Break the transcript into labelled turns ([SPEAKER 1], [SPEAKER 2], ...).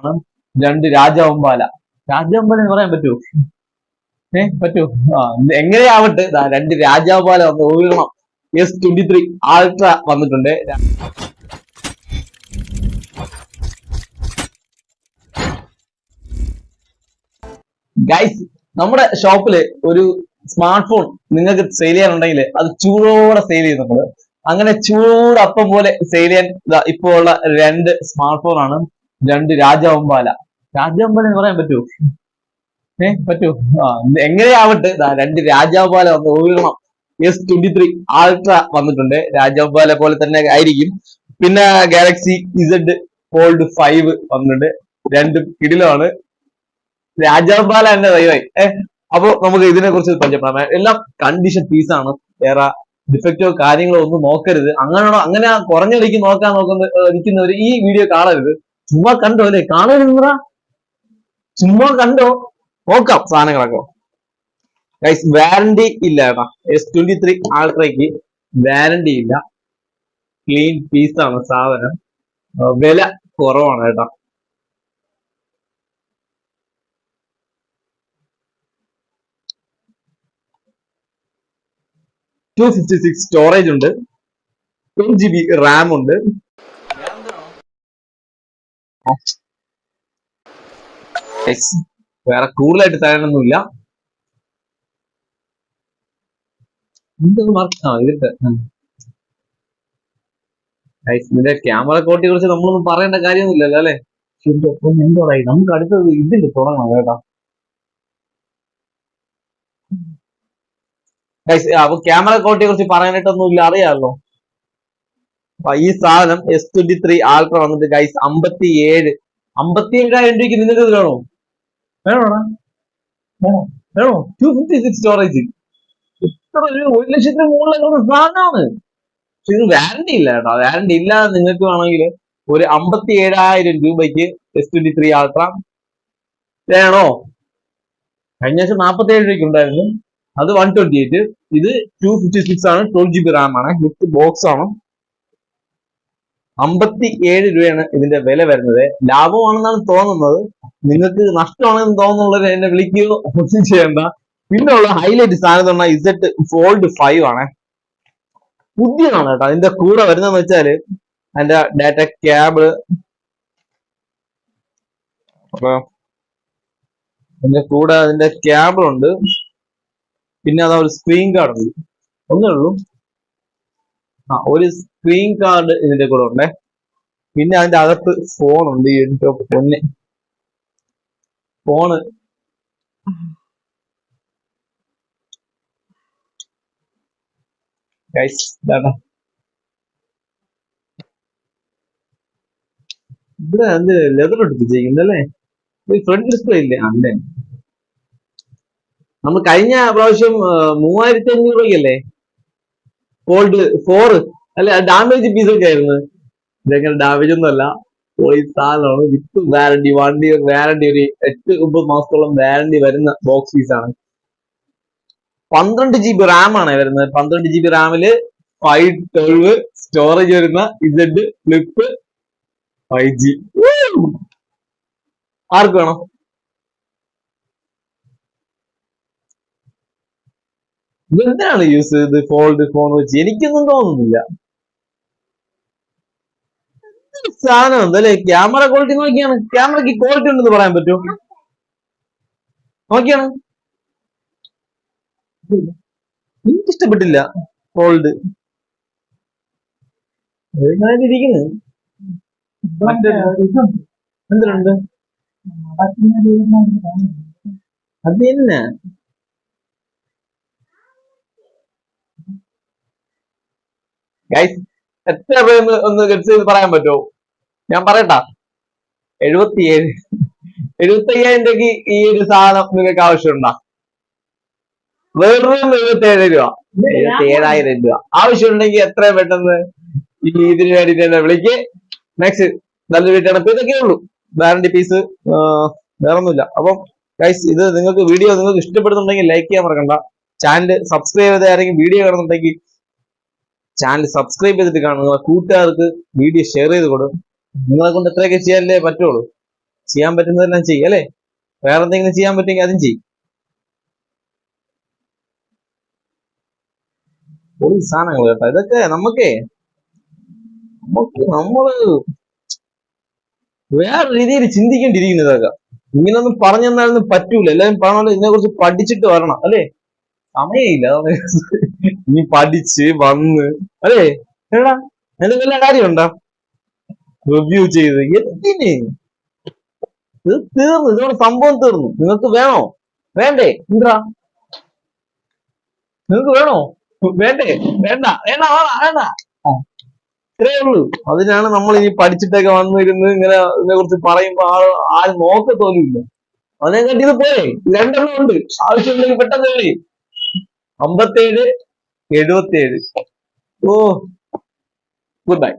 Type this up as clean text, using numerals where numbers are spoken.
[SPEAKER 1] ആണ്. രണ്ട് രാജവമ്പാല. രാജവമ്പാല എന്ന് പറയാൻ പറ്റുമോ? പറ്റൂ. എങ്ങനെയാവട്ടെ രണ്ട് രാജവമ്പാല ഒരെണ്ണം S23 അൾട്ര വന്നിട്ടുണ്ട്. ഗൈസ്, നമ്മുടെ ഷോപ്പില് ഒരു സ്മാർട്ട് ഫോൺ നിങ്ങൾക്ക് സെയിൽ ചെയ്യാനുണ്ടെങ്കിൽ അത് ചൂടോടെ സെയിൽ ചെയ്യുന്നുണ്ട്. അങ്ങനെ ചൂടപ്പം പോലെ സെയിൽ ചെയ്യാൻ ഇപ്പോൾ ഉള്ള രണ്ട് സ്മാർട്ട് ഫോൺ ആണ്. രണ്ട് രാജവമ്പാല. രാജവമ്പാല എന്ന് പറയാൻ പറ്റുമോ? പറ്റൂ. എങ്ങനെയാവട്ടെ രണ്ട് രാജവമ്പാല ഒരെണ്ണം S23 അൾട്ര വന്നിട്ടുണ്ട്. രാജവമ്പാല പോലെ തന്നെ ആയിരിക്കും. പിന്നെ ഗാലക്സി Z Fold 5 വന്നിട്ടുണ്ട്. രണ്ടും കിടിലമാണ്. രാജവമ്പാല എന്റെ ദൈവമായി. അപ്പൊ നമുക്ക് ഇതിനെ കുറിച്ച് പരിചയപ്പെടാം. എല്ലാം കണ്ടീഷൻ പീസാണ്. വേറെ ഡിഫക്റ്റോ കാര്യങ്ങളോ ഒന്നും നോക്കരുത്. അങ്ങനെ കുറഞ്ഞ വിലയ്ക്ക് നോക്കാൻ ഇരിക്കുന്നവര് ഈ വീഡിയോ കാണരുത്. ചുമ്മാ കണ്ടോ അല്ലെ? കാണരുതെന്നാ, ചുമ്മാ കണ്ടോ, നോക്കാം സാധനങ്ങളൊക്കെ. ഗൈസ്, വാറണ്ടി ഇല്ല കേട്ടാ. S23 അൾട്രയ്ക്ക് വാറണ്ടി ഇല്ല. ക്ലീൻ പീസാണ് സാധനം. വില കുറവാണ് കേട്ടാ. $256 സ്റ്റോറേജ് ഉണ്ട്. 10GB റാം ഉണ്ട്. വേറെ കൂടുതലായിട്ട് തരാനൊന്നുമില്ല. ഇതിന്റെ ക്യാമറ ക്വാളിറ്റിയെ കുറിച്ച് നമ്മളൊന്നും പറയേണ്ട കാര്യമൊന്നുമില്ലല്ലോ അല്ലെ? എന്താ പറയാ, നമുക്ക് അടുത്തത് ഇതിൽ തുടങ്ങണം കേട്ടോ. അപ്പൊ ക്യാമറ ക്വാളിറ്റിയെ കുറിച്ച് പറയാനായിട്ടൊന്നും ഇല്ല, അറിയാമല്ലോ. ഈ സാധനം S23 അൾട്ര വന്നിട്ട് ഗൈസ് 57,000 രൂപയ്ക്ക് നിങ്ങൾക്ക് ഇത് വേണോ? വേണോ? 256 സ്റ്റോറേജ്. ഇത്ര ഒരു 1,00,000 മുകളിലുള്ള സാധനമാണ്. പക്ഷെ ഇത് വാറണ്ടി ഇല്ല കേട്ടോ. വാറണ്ടി ഇല്ലാതെ നിങ്ങൾക്ക് വേണമെങ്കിൽ ഒരു 57,000 രൂപയ്ക്ക് S23 അൾട്ര വേണോ? കഴിഞ്ഞ ദിവസം 47 രൂപയ്ക്ക് ഉണ്ടായിരുന്നു. അത് 128. ഇത് 256 ആണ്. 12GB റാം ആണ്. വിത്ത് ബോക്സ് ആണ്. 57 രൂപയാണ് ഇതിന്റെ വില വരുന്നത്. ലാഭമാണെന്നാണ് തോന്നുന്നത്. നിങ്ങൾക്ക് നഷ്ടമാണെന്ന് തോന്നുന്നുള്ളത് എന്നെ വിളിക്കുകയോ ഒന്നും ചെയ്യണ്ട. പിന്നെ ഉള്ള ഹൈലൈറ്റ് സാധനം എന്ന് പറഞ്ഞാൽ Z Fold 5 ആണ്. പുതിയതാണ് കേട്ടോ. അതിന്റെ കൂടെ വരുന്നതെന്ന് വെച്ചാല് അതിന്റെ ഡാറ്റ കേബിള്, അതിന്റെ കൂടെ അതിന്റെ കേബിൾ ഉണ്ട്. പിന്നെ അതാ ഒരു സ്ക്രീൻ കാർഡ് ഉണ്ട്. ഒന്നേ ഉള്ളൂ. ഒരു സ്ക്രീൻ കാർഡ് ഇതിന്റെ കൂടെ ഉണ്ട്. പിന്നെ അതിന്റെ അകത്ത് ഫോൺ ഉണ്ട്. പൊന്നെ ഫോണ് ഇവിടെ എന്ത് ലെതർ ഒട്ടിപ്പിച്ചിരിക്കുന്നല്ലേ? ഫ്രണ്ട് ഡിസ്പ്ലേ ഇല്ലേ? അല്ലേ, നമ്മൾ കഴിഞ്ഞ പ്രാവശ്യം 3,500 രൂപയ്ക്കല്ലേ ഫോൾഡ് 4 അല്ലെ? ഡാമേജ് പീസൊക്കെ ആയിരുന്നു. ഇതെങ്ങനെ ഡാമേജ് ഒന്നും അല്ല, പോയി സാധനമാണ്. വിത്ത് വാറണ്ടി, 1 ഇയർ വാറണ്ടി, ഒരു 8-9 മാസത്തോളം വാറണ്ടി വരുന്ന ബോക്സ് പീസാണ്. 12GB റാം ആണ് വരുന്നത്. 12GB റാമില് 512 സ്റ്റോറേജ് വരുന്ന Z Flip 5G. ആർക്ക് വേണം? ഇതെന്തിനാണ് യൂസ് ചെയ്ത് ഫോൾഡ് ഫോൺ വെച്ച്? എനിക്കൊന്നും തോന്നുന്നില്ല. സാധനം എന്തല്ലേ? ക്യാമറ ക്വാളിറ്റി നോക്കിയാണ്. ക്യാമറയ്ക്ക് ക്വാളിറ്റി ഉണ്ടെന്ന് പറയാൻ പറ്റുമോ? നോക്കിയാണ്, എനിക്കിഷ്ടപ്പെട്ടില്ല ഫോൾഡ്. ഇരിക്കുന്നത് എന്തിനുണ്ട്? അത് തന്നെ. ഗൈസ്, എത്ര രൂപ ഒന്ന് ഗെറ്റ് ചെയ്ത് പറയാൻ പറ്റുമോ? ഞാൻ പറയട്ടാ. 75,000 രൂപയ്ക്ക് ഈ ഒരു സാധനം നിങ്ങൾക്ക് ആവശ്യമുണ്ടോ? വെറും 77 രൂപ. 77,000 രൂപ ആവശ്യമുണ്ടെങ്കിൽ എത്രയും പെട്ടെന്ന് ഇതിന് വേണ്ടിട്ട് തന്നെ വിളിക്ക്. നെക്സ്റ്റ് നല്ലൊരു വീട്ടാണ്. അപ്പൊ ഇതൊക്കെ ഉള്ളൂ വാറണ്ടി പീസ്, വേറൊന്നുമില്ല. അപ്പം ഗൈസ്, ഇത് നിങ്ങൾക്ക് വീഡിയോ നിങ്ങൾക്ക് ഇഷ്ടപ്പെടുന്നുണ്ടെങ്കിൽ ലൈക്ക് ചെയ്യാൻ മറക്കണ്ട. ചാനൽ സബ്സ്ക്രൈബ് ചെയ്ത് ആരെങ്കിലും വീഡിയോ കാണുന്നുണ്ടെങ്കിൽ ചാനൽ സബ്സ്ക്രൈബ് ചെയ്തിട്ട് കാണുക. കൂട്ടുകാർക്ക് വീഡിയോ ഷെയർ ചെയ്ത് കൊടുക്കും. നിങ്ങളെ കൊണ്ട് എത്രയൊക്കെ ചെയ്യാനല്ലേ പറ്റുള്ളൂ. ചെയ്യാൻ പറ്റുന്നതെല്ലാം ചെയ്യും അല്ലേ? വേറെ എന്തെങ്കിലും ചെയ്യാൻ പറ്റുമെങ്കിൽ അതും ചെയ്യും. പൊളി സാധനങ്ങൾ കേട്ടോ ഇതൊക്കെ. നമ്മള് വേറെ രീതിയിൽ ചിന്തിക്കേണ്ടിയിരിക്കുന്നു ഇതൊക്കെ. ഇങ്ങനൊന്നും പറഞ്ഞു തന്നാലൊന്നും പറ്റൂല. എല്ലാവരും പറഞ്ഞോണ്ട് ഇതിനെ കുറിച്ച് പഠിച്ചിട്ട് വരണം അല്ലേ? സമയമില്ല. നീ പഠിച്ച് വന്ന് അല്ലേ എടാ എന്റെ വല്ല കാര്യമുണ്ടോ? റിവ്യൂ ചെയ്ത് എന്തിന്? ഇത് തീർന്നു, ഇതോടെ സംഭവം തീർന്നു. നിങ്ങൾക്ക് വേണോ? വേണ്ടേ? എന്താ നിങ്ങൾക്ക് വേണോ? വേണ്ടേ? വേണ്ട വേണ്ട വേണ്ട. ഇത്രേ ഉള്ളൂ. അതിനാണ് നമ്മൾ ഇനി പഠിച്ചിട്ടൊക്കെ വന്നിരുന്ന് ഇങ്ങനെ ഇതിനെ കുറിച്ച് പറയുമ്പോ ആരും നോക്കത്തോലും ഇല്ല. അതിനെ കണ്ടി ഇത് പോരെ, 2 ഉണ്ട്. ആവശ്യമുണ്ടെങ്കിൽ പെട്ടെന്ന് കളി. 57, 77. ഓ, ഗുഡ് ബൈ.